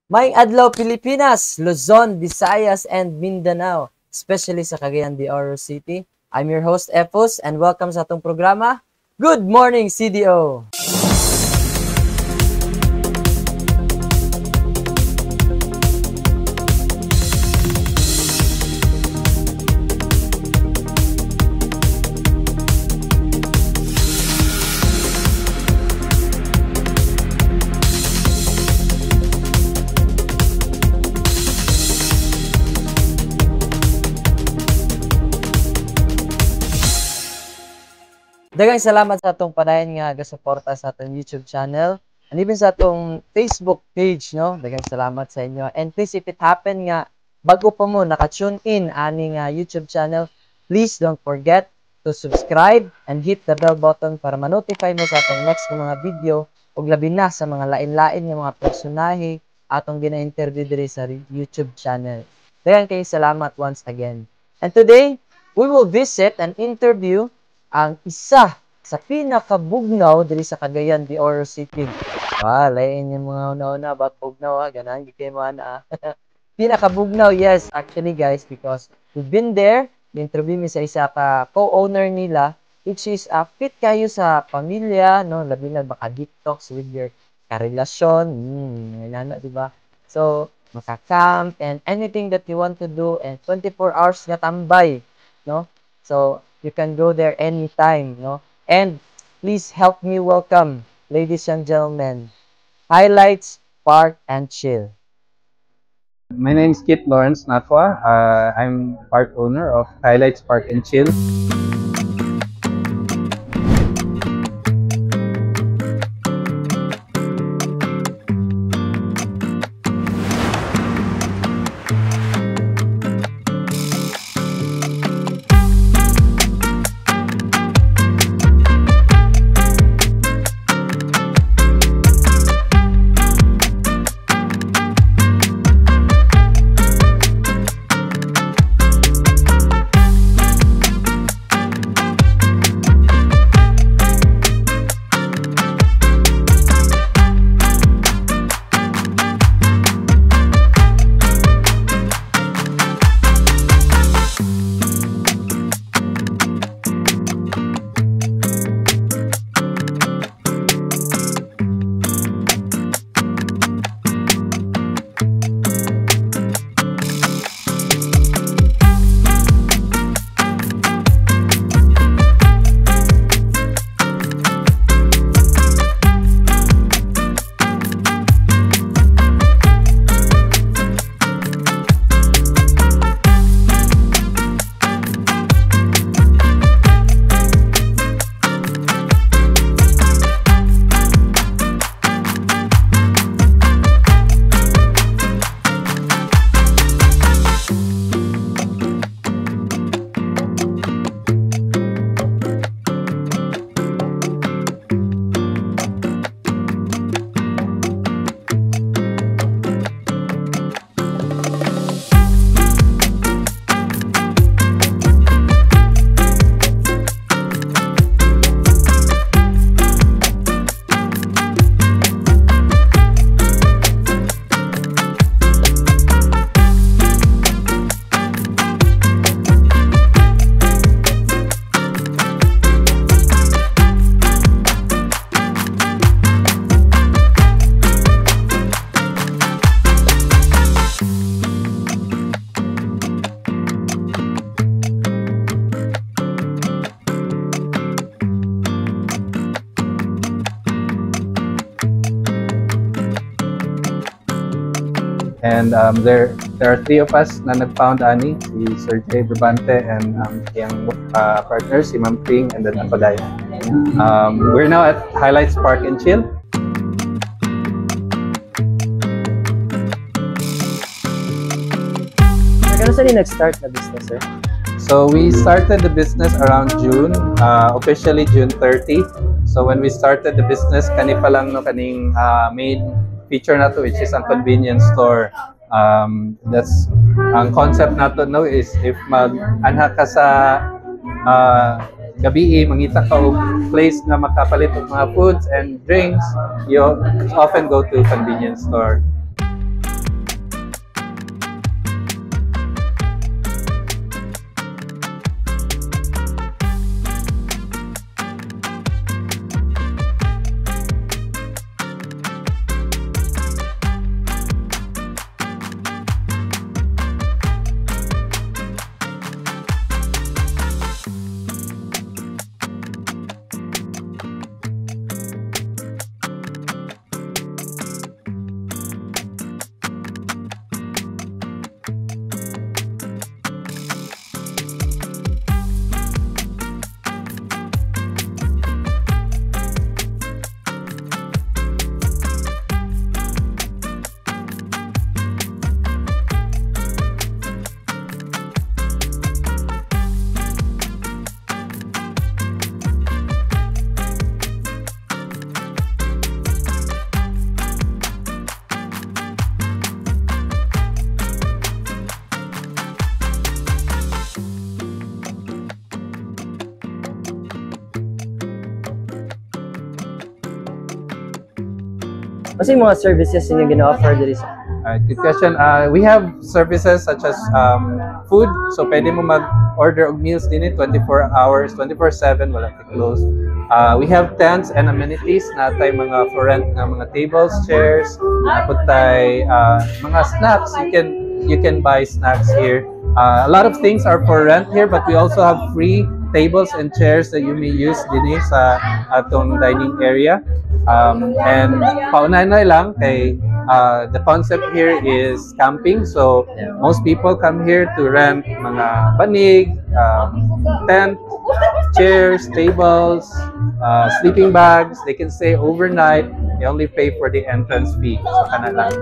Maayong adlaw Pilipinas, Luzon, Visayas, and Mindanao, especially sa Cagayan de Oro City. I'm your host, Epos, and welcome sa atong programa, Good Morning CDO! Daghang salamat sa atong padayon nga gasuporta sa atong YouTube channel and even sa atong Facebook page, no? Daghang salamat sa inyo. And please, if it happen nga bago pa mo naka-tune in ani nga YouTube channel, please don't forget to subscribe and hit the bell button para ma-notify mo sa atong next mga video ug labi na sa mga lain-lain nga mga personahe atong gina-interview diri sa YouTube channel. Daghang kay salamat once again. And today, we will visit and interview ang isa sa pinakabugnaw diri sa Cagayan de Oro City. Lain yung mga una-una about bugnaw, ganan gikay mo ana. Pinakabugnaw, yes, actually guys, because we've been there, interview mi sa isa ka co-owner nila, which is fit kayo sa pamilya, no, labi na baka deep talks with your karelasyon, nana, di ba? So, maka-camp and anything that you want to do and 24 hours nga tambay, no? So, you can go there anytime, no? And please help me welcome, ladies and gentlemen, Highlights Park and Chill. My name is Kit Lawrence Natwa. I'm part owner of Highlights Park and Chill. And there are three of us na nag-found ani, si Sir Jay Brabante and yung partner, si Ma'am Ping, and then ako Dayan. We're now at Highlights Park and Chill. Kano saan yung nag-start na business, sir? So we started the business around June, officially June 30. So when we started the business, kani pa lang no kaning main feature na to, which is ang convenience store. That's ang concept nato no is if mag-anha ka sa gabi mangita ka og place na makapalit og mga foods and drinks, you often go to convenience store. Kasi yung mga services yung gina-offer diri sa Good question. We have services such as food. So, pwede mo mag-order of meals din 24 hours, 24/7, wala close. We have tents and amenities na tayo mga for rent na mga tables, chairs, napot tayo mga snacks. You can buy snacks here. A lot of things are for rent here, but we also have free tables and chairs that you may use din sa atong dining area. And paunahan na lang kay the concept here is camping. So most people come here to rent mga banig, tent, chairs, tables, sleeping bags. They can stay overnight. They only pay for the entrance fee. So kana lang.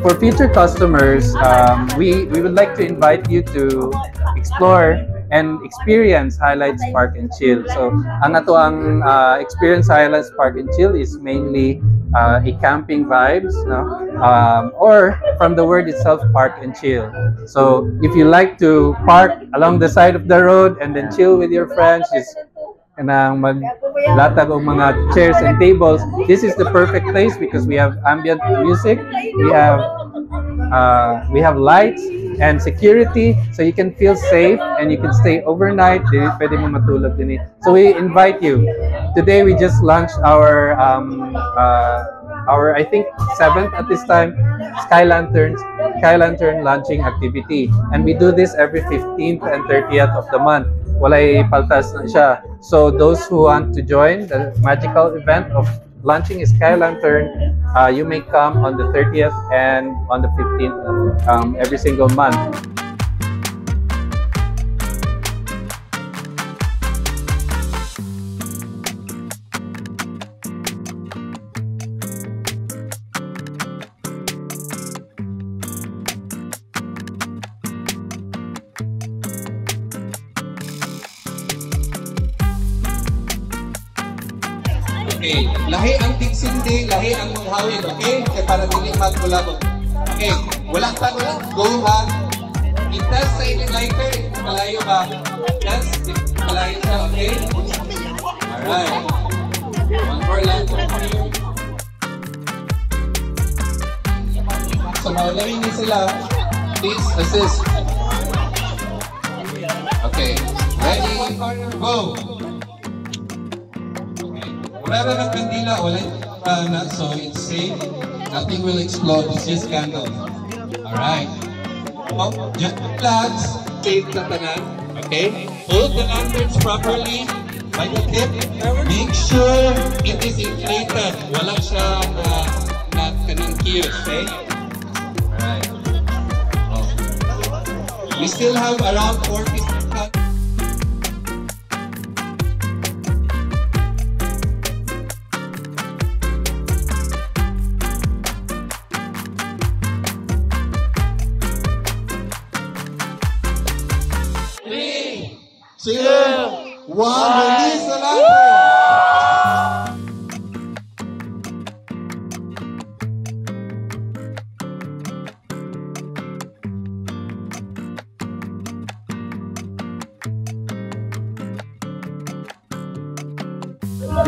For future customers, we would like to invite you to explore and experience Highlights Park and Chill. So, ang ato ang experience Highlights Park and Chill is mainly a camping vibes, no? Or from the word itself, park and chill. So, if you like to park along the side of the road and then chill with your friends, just kanang maglatag og mga chairs and tables, this is the perfect place because we have ambient music, we have lights and security, so you can feel safe and you can stay overnight. Pwede mo matulog din. So we invite you. Today we just launched our I think 7th at this time Sky Lantern launching activity, and we do this every 15th and 30th of the month. Walay paltas na siya. So those who want to join the magical event of launching Sky Lantern, you may come on the 30th and on the 15th every single month. Okay, lahi ang tigsindi, lahi ang maghawin, okay? Kaya para dili magkulabog. Okay, walang tanong, go ha. I-test sa inyong lighter. Malayo ba? Test. Malayo siya, okay? Alright. One more lighter here. So, maulayin niyo sila. Please assist. Okay. Ready? Go! Wala ng kandila, so it's safe. Nothing will explode. It's just candle. Alright. Oh, just flags. Safe na tanan. Okay? Hold the lanterns properly. By the tip. Make sure it is inflated. Wala siya na kanang kiyos. Okay? Alright. Oh. We still have around 40 seconds. Two, one, release the lantern!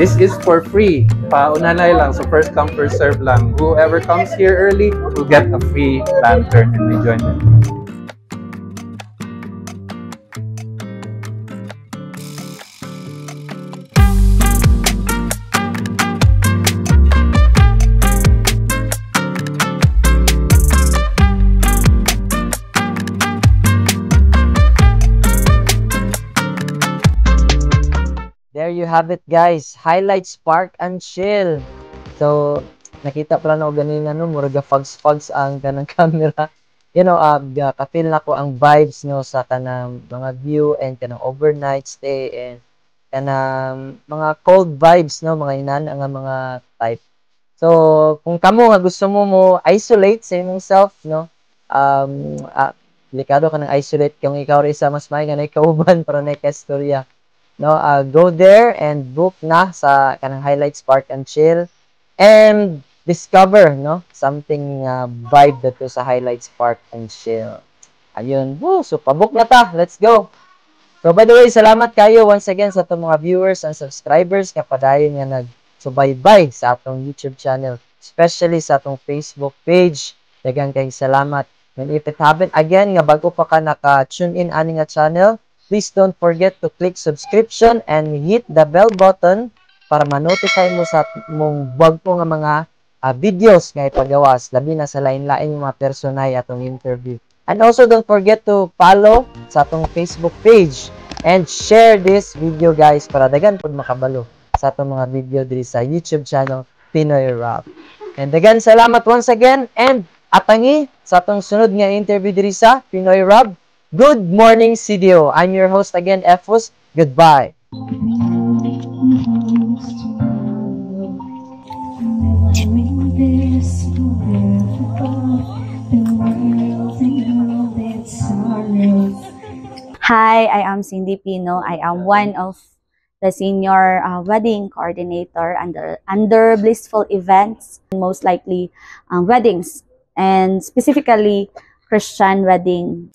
This is for free. Paunanay lang. So first come, first serve lang. Whoever comes here early will get a free lantern and enjoyment. There you have it, guys. Highlights, spark, and chill. So, nakita pala na ganina no, muraga fogs ang kanang camera. You know, ka-feel na ko ang vibes no sa kanang mga view and kanang overnight stay and kanang mga cold vibes no, mga inana nga mga type. So, kung kamo nga gusto mo isolate sa imong self no, delikado ka nang isolate kung ikaw rin sa mas may nga kauban para na istorya. No, go there and book na sa kanang highlights, spark and chill and discover no something vibe dato sa highlights, spark and chill. Ayun, woo, so pabook na ta. Let's go. So by the way, salamat kayo once again sa atong mga viewers and subscribers nga padayon nga nagsubaybay sa atong YouTube channel, especially sa atong Facebook page. Daghang kay salamat. And if it happen again nga bago pa ka naka-tune in ani nga channel, please don't forget to click subscription and hit the bell button para ma-notify mo sa mong bago nga mga videos nga ipagawas, labi na sa lain-lain mga personay atong interview. And also don't forget to follow sa atong Facebook page and share this video, guys, para dagan pud makabalo sa atong mga video diri sa YouTube channel Pinoy Rap. And dagan salamat once again and atangi sa atong sunod nga interview diri sa Pinoy Rap. Good morning, CDO. I'm your host again, Efus. Goodbye. Hi, I am Cindy Pino. I am one of the senior wedding coordinator under Blissful Events, most likely weddings, and specifically Christian wedding.